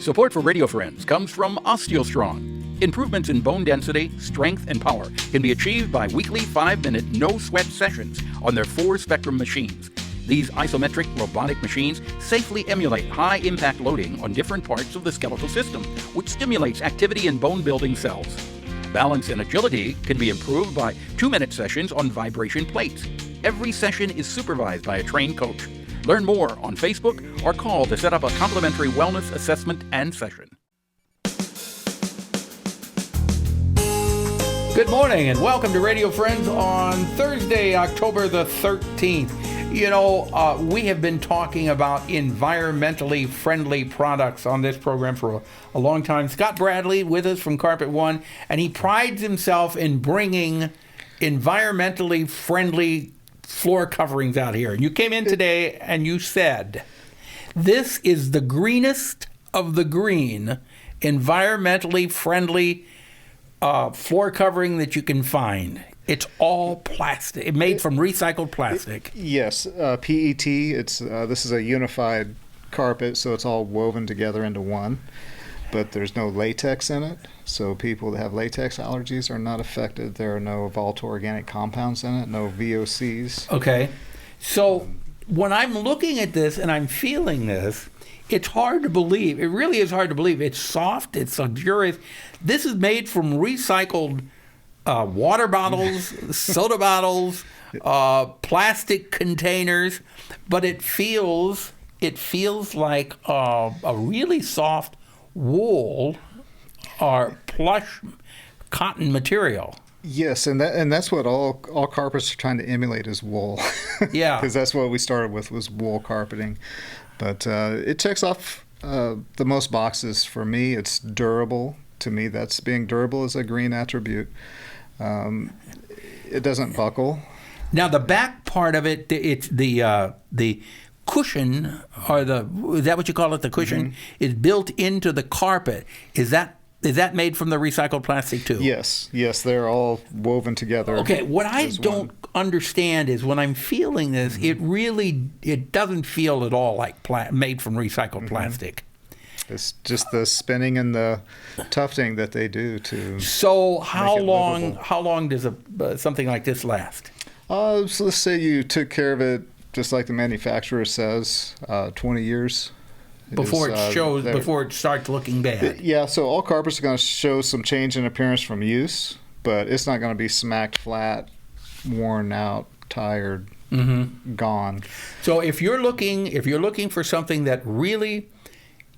Support for Radio Friends comes from OsteoStrong. Improvements in bone density, strength, and power can be achieved by weekly 5-minute no-sweat sessions on their 4-spectrum machines. These isometric robotic machines safely emulate high-impact loading on different parts of the skeletal system, which stimulates activity in bone-building cells. Balance and agility can be improved by 2-minute sessions on vibration plates. Every session is supervised by a trained coach. Learn more on Facebook or call to set up a complimentary wellness assessment and session. Good morning and welcome to Radio Friends on Thursday, October the 13th. You know, we have been talking about environmentally friendly products on this program for a long time. Scott Bradley with us from Carpet One, and he prides himself in bringing environmentally friendly floor coverings out here. And you came in today and you said, this is the greenest of the green, environmentally friendly floor covering that you can find. It's all plastic. It's made from recycled plastic. Yes, PET. This is a unified carpet, so it's all woven together into one. But there's no latex in it, so people that have latex allergies are not affected. There are no volatile organic compounds in it, no VOCs. Okay. So when I'm looking at this and I'm feeling this, it's hard to believe. It really is hard to believe. It's soft. It's luxurious. This is made from recycled water bottles, soda bottles, plastic containers, but it feels like a really soft wool or plush cotton material. Yes, and that's what all carpets are trying to emulate is wool. Yeah, because that's what we started with was wool carpeting. But it checks off the most boxes for me. It's durable. To me, that's being durable is a green attribute. It doesn't buckle. Now the back part of it, it's the cushion, or is that what you call it? The cushion is built into the carpet. Is that made from the recycled plastic too? Yes, they're all woven together. Okay, what I don't understand is when I'm feeling this, it doesn't feel at all like made from recycled plastic. It's just the spinning and the tufting that they do to. So how long does something like this last? So let's say you took care of it just like the manufacturer says, 20 years. Before it starts looking bad. Yeah, so all carpets are going to show some change in appearance from use, but it's not going to be smacked flat, worn out, tired, gone. So if you're looking for something that really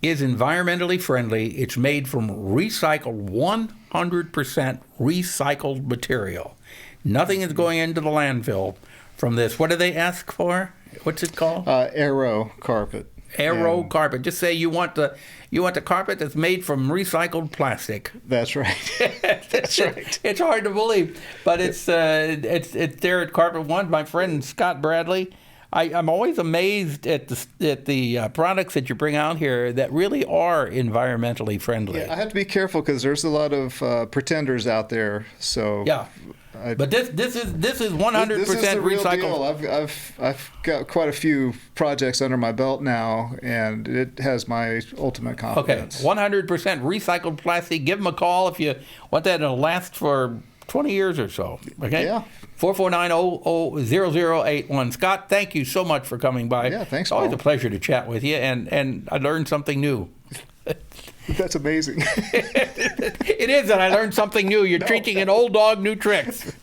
is environmentally friendly, it's made from recycled, 100% recycled material. Nothing is going into the landfill from this. What do they ask for? What's it called? Aero carpet. Aero carpet. Just say you want the carpet that's made from recycled plastic. That's right. That's right. It's hard to believe, but it's there at Carpet One. My friend Scott Bradley. I'm always amazed at the products that you bring out here that really are environmentally friendly. Yeah, I have to be careful because there's a lot of pretenders out there. So yeah. But this is 100% recycled. Deal. I've got quite a few projects under my belt now, and it has my ultimate confidence. Okay, 100% recycled plastic. Give them a call if you want that to last for 20 years or so. Okay. Yeah. 449-0081. Scott, thank you so much for coming by. Yeah, thanks. It's always a pleasure to chat with you, and I learned something new. That's amazing. It is, and I learned something new. You're teaching an old dog new tricks.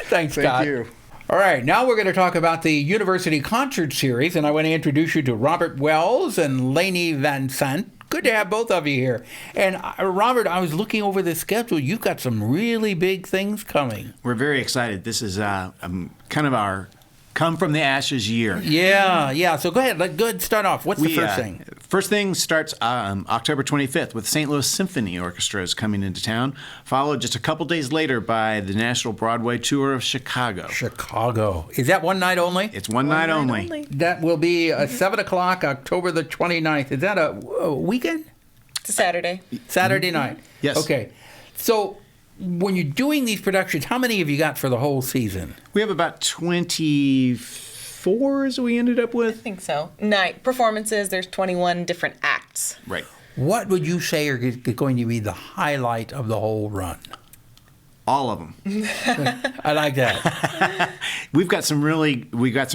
Thanks, Scott. Thank you. All right, now we're going to talk about the University Concert Series, and I want to introduce you to Robert WELLS and LAINIE VANSANT. Good to have both of you here. And Robert, I was looking over the schedule. You've got some really big things coming. We're very excited. This is kind of our come from the ashes year. Yeah. So go ahead. Start off. What's the first thing? First thing starts October 25th with St. Louis Symphony Orchestra is coming into town, followed just a couple days later by the National Broadway Tour of Chicago. Chicago. Is that one night only? It's one night only. That will be 7 o'clock, October the 29th. Is that a weekend? It's a Saturday. Saturday night. Yes. Okay. So when you're doing these productions, how many have you got for the whole season? We have about 24 as we ended up with. I think so. Night performances, there's 21 different acts. Right. What would you say are going to be the highlight of the whole run? All of them. I like that. We've got some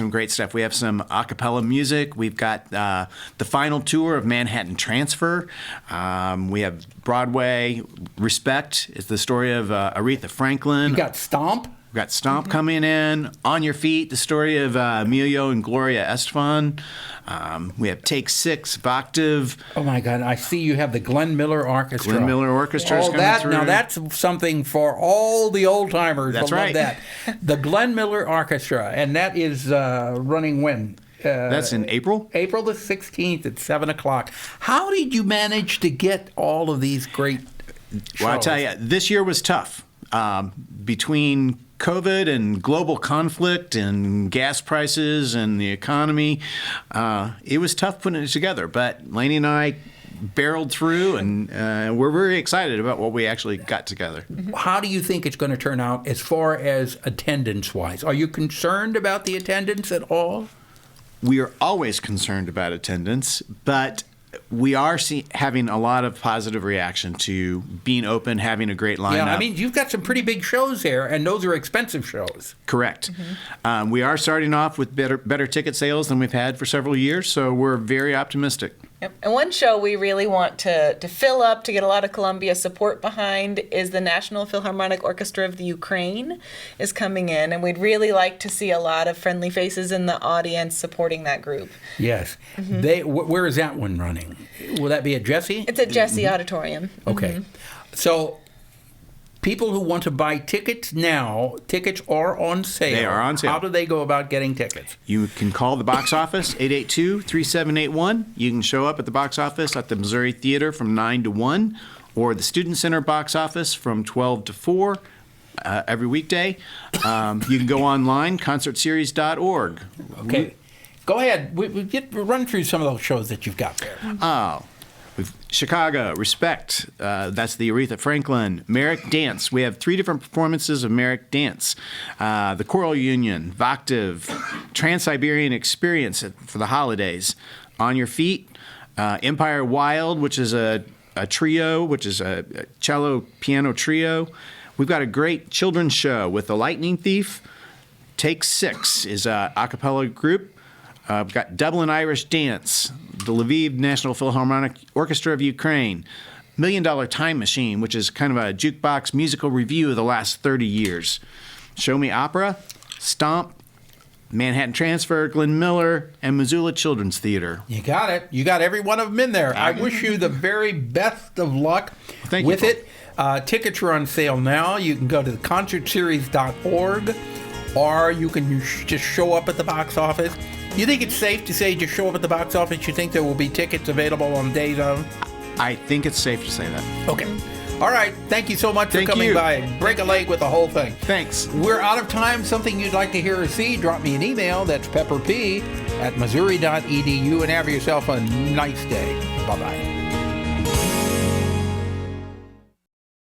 great stuff. We have some a cappella music. We've got the final tour of Manhattan Transfer. We have Broadway. R.E.S.P.E.C.T. is the story of Aretha Franklin. You got Stomp. We've got Stomp coming in. On Your Feet, the story of Emilio and Gloria Estefan. We have Take 6, Voctive. Oh my God! I see you have the Glenn Miller Orchestra. Glenn Miller Orchestra is coming through. Now that's something for all the old timers. That's love right. That the Glenn Miller Orchestra, and that is running when? That's in April. April the 16th at 7:00. How did you manage to get all of these great shows? Well, I tell you, this year was tough. Between COVID and global conflict and gas prices and the economy, it was tough putting it together. But Lainey and I barreled through, and we're very excited about what we actually got together. How do you think it's going to turn out as far as attendance-wise? Are you concerned about the attendance at all? We are always concerned about attendance, but we are having a lot of positive reaction to being open, having a great lineup. Yeah, I mean, you've got some pretty big shows there, and those are expensive shows. Correct. We are starting off with better ticket sales than we've had for several years, so we're very optimistic. Yep. And one show we really want to fill up, to get a lot of Columbia support behind, is the National Philharmonic Orchestra of the Ukraine is coming in, and we'd really like to see a lot of friendly faces in the audience supporting that group. Yes. Where is that one running? Will that be at Jesse? It's at Jesse Auditorium. Okay. So people who want to buy tickets now, tickets are on sale. They are on sale. How do they go about getting tickets? You can call the box office, 882-3781. You can show up at the box office at the Missouri Theater from 9 to 1, or the Student Center box office from 12 to 4 every weekday. You can go online, concertseries.org. Okay. Go ahead. We'll run through some of those shows that you've got there. With Chicago, R.E.S.P.E.C.T, that's the Aretha Franklin. Merrick Dance, we have 3 different performances of Merrick Dance. The Choral Union, Voctive, Trans-Siberian Experience for the holidays. On Your Feet, Empire Wild, which is a trio, which is a cello piano trio. We've got a great children's show with The Lightning Thief. Take 6 is a cappella group. We've got Dublin Irish Dance, the Lviv National Philharmonic Orchestra of Ukraine, $1 Million Time Machine, which is kind of a jukebox musical review of the last 30 years. Show Me Opera, Stomp, Manhattan Transfer, Glenn Miller, and Missoula Children's Theater. You got it. You got every one of them in there. I wish you the very best of luck with it. Tickets are on sale now. You can go to concertseries.org, or you can just show up at the box office. You think it's safe to say just show up at the box office? You think there will be tickets available on days of? I think it's safe to say that. Okay. All right. Thank you so much for coming by. Break a leg with the whole thing. Thanks. We're out of time. Something you'd like to hear or see, drop me an email. That's pepperp@missouri.edu, and have yourself a nice day. Bye-bye.